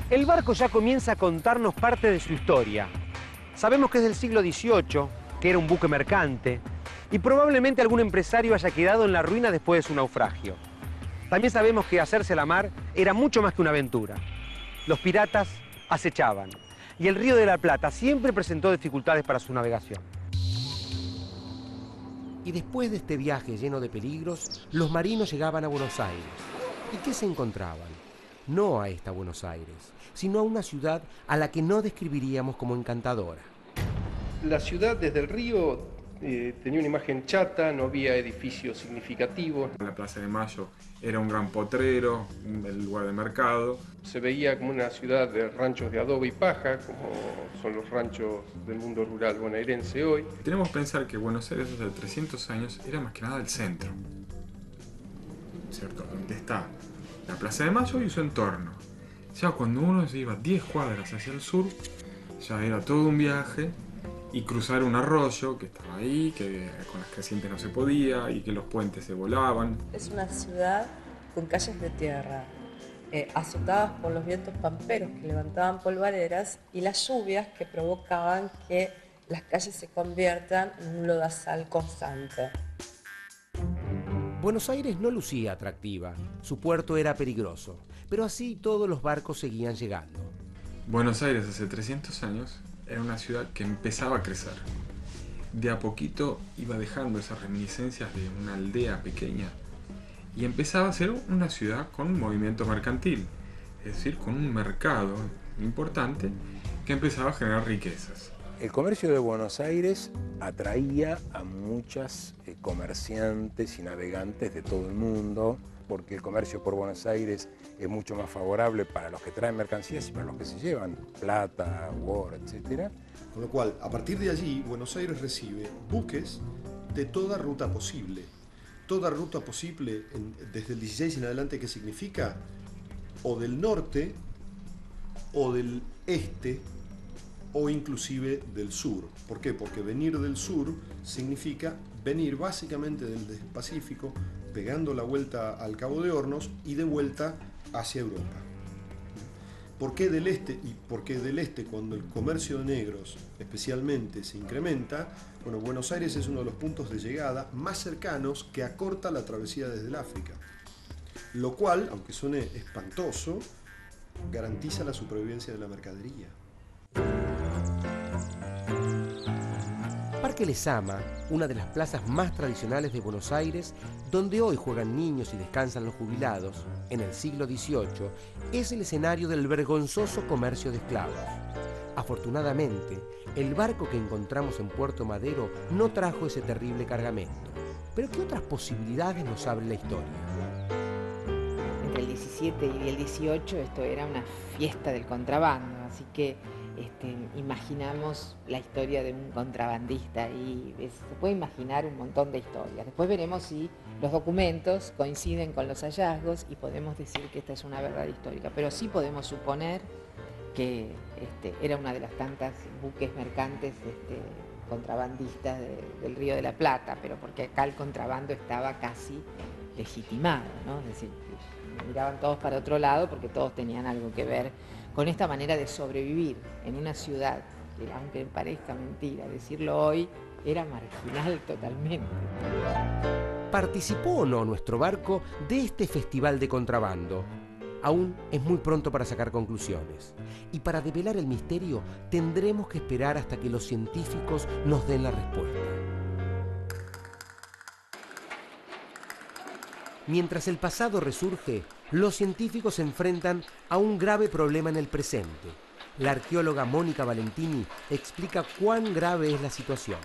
El barco ya comienza a contarnos parte de su historia. Sabemos que es del siglo XVIII, que era un buque mercante, y probablemente algún empresario haya quedado en la ruina después de su naufragio. También sabemos que hacerse a la mar era mucho más que una aventura. Los piratas acechaban, y el Río de la Plata siempre presentó dificultades para su navegación. Y después de este viaje lleno de peligros, los marinos llegaban a Buenos Aires. ¿Y qué se encontraban? No a esta Buenos Aires, sino a una ciudad a la que no describiríamos como encantadora. La ciudad desde el río tenía una imagen chata, no había edificios significativos. La Plaza de Mayo era un gran potrero, el lugar de mercado. Se veía como una ciudad de ranchos de adobe y paja, como son los ranchos del mundo rural bonaerense hoy. Tenemos que pensar que Buenos Aires hace 300 años era más que nada el centro, ¿cierto? Donde está la Plaza de Mayo y su entorno. Ya cuando uno se iba 10 cuadras hacia el sur, ya era todo un viaje. Y cruzar un arroyo que estaba ahí, que con las crecientes no se podía y que los puentes se volaban. Es una ciudad con calles de tierra, azotadas por los vientos pamperos que levantaban polvaderas y las lluvias que provocaban que las calles se conviertan en un lodazal constante. Buenos Aires no lucía atractiva, su puerto era peligroso, pero así todos los barcos seguían llegando. Buenos Aires hace 300 años era una ciudad que empezaba a crecer. De a poquito iba dejando esas reminiscencias de una aldea pequeña y empezaba a ser una ciudad con un movimiento mercantil, es decir, con un mercado importante que empezaba a generar riquezas. El comercio de Buenos Aires atraía a muchas comerciantes y navegantes de todo el mundo, porque el comercio por Buenos Aires es mucho más favorable para los que traen mercancías y para los que se llevan plata, oro, etc. Con lo cual, a partir de allí, Buenos Aires recibe buques de toda ruta posible. Toda ruta posible, desde el 16 en adelante, ¿qué significa? O del norte, o del este, o inclusive del sur. ¿Por qué? Porque venir del sur significa venir básicamente del Pacífico, pegando la vuelta al Cabo de Hornos y de vuelta hacia Europa. ¿Por qué del este? Y porque del este, cuando el comercio de negros especialmente se incrementa, bueno, Buenos Aires es uno de los puntos de llegada más cercanos que acorta la travesía desde el África. Lo cual, aunque suene espantoso, garantiza la supervivencia de la mercadería. Parque Lezama, una de las plazas más tradicionales de Buenos Aires, donde hoy juegan niños y descansan los jubilados, en el siglo XVIII, es el escenario del vergonzoso comercio de esclavos. Afortunadamente, el barco que encontramos en Puerto Madero no trajo ese terrible cargamento. Pero ¿qué otras posibilidades nos abre la historia? Entre el 17 y el 18 esto era una fiesta del contrabando, así que imaginamos la historia de un contrabandista y se puede imaginar un montón de historias. Después veremos si los documentos coinciden con los hallazgos y podemos decir que esta es una verdad histórica, pero sí podemos suponer que era una de las tantas buques mercantes contrabandistas del Río de la Plata, pero porque acá el contrabando estaba casi legitimado, ¿no? Es decir, miraban todos para otro lado porque todos tenían algo que ver con esta manera de sobrevivir en una ciudad que, aunque parezca mentira decirlo hoy, era marginal totalmente. ¿Participó o no nuestro barco de este festival de contrabando? Aún es muy pronto para sacar conclusiones. Y para develar el misterio tendremos que esperar hasta que los científicos nos den la respuesta. Mientras el pasado resurge, los científicos se enfrentan a un grave problema en el presente. La arqueóloga Mónica Valentini explica cuán grave es la situación.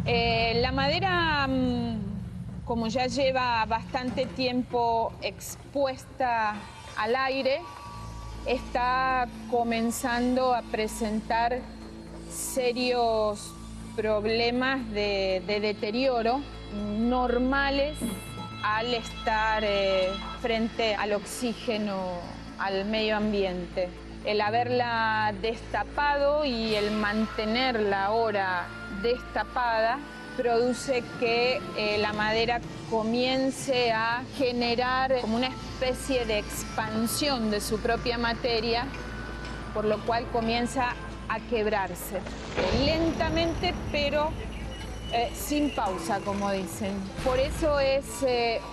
La madera, como ya lleva bastante tiempo expuesta al aire, está comenzando a presentar serios problemas de deterioro normales al estar frente al oxígeno, al medio ambiente. El haberla destapado y el mantenerla ahora destapada produce que la madera comience a generar como una especie de expansión de su propia materia, por lo cual comienza a quebrarse lentamente, pero sin pausa, como dicen. Por eso es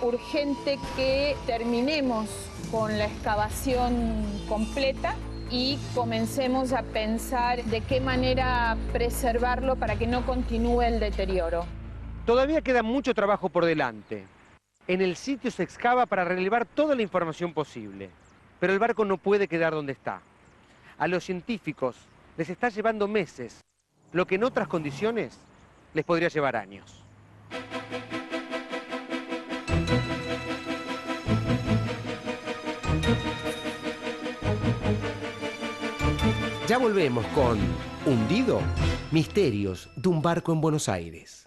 urgente que terminemos con la excavación completa y comencemos a pensar de qué manera preservarlo para que no continúe el deterioro. Todavía queda mucho trabajo por delante. En el sitio se excava para relevar toda la información posible, pero el barco no puede quedar donde está. A los científicos les está llevando meses, lo que en otras condiciones les podría llevar años. Ya volvemos con Hundido, misterios de un barco en Buenos Aires.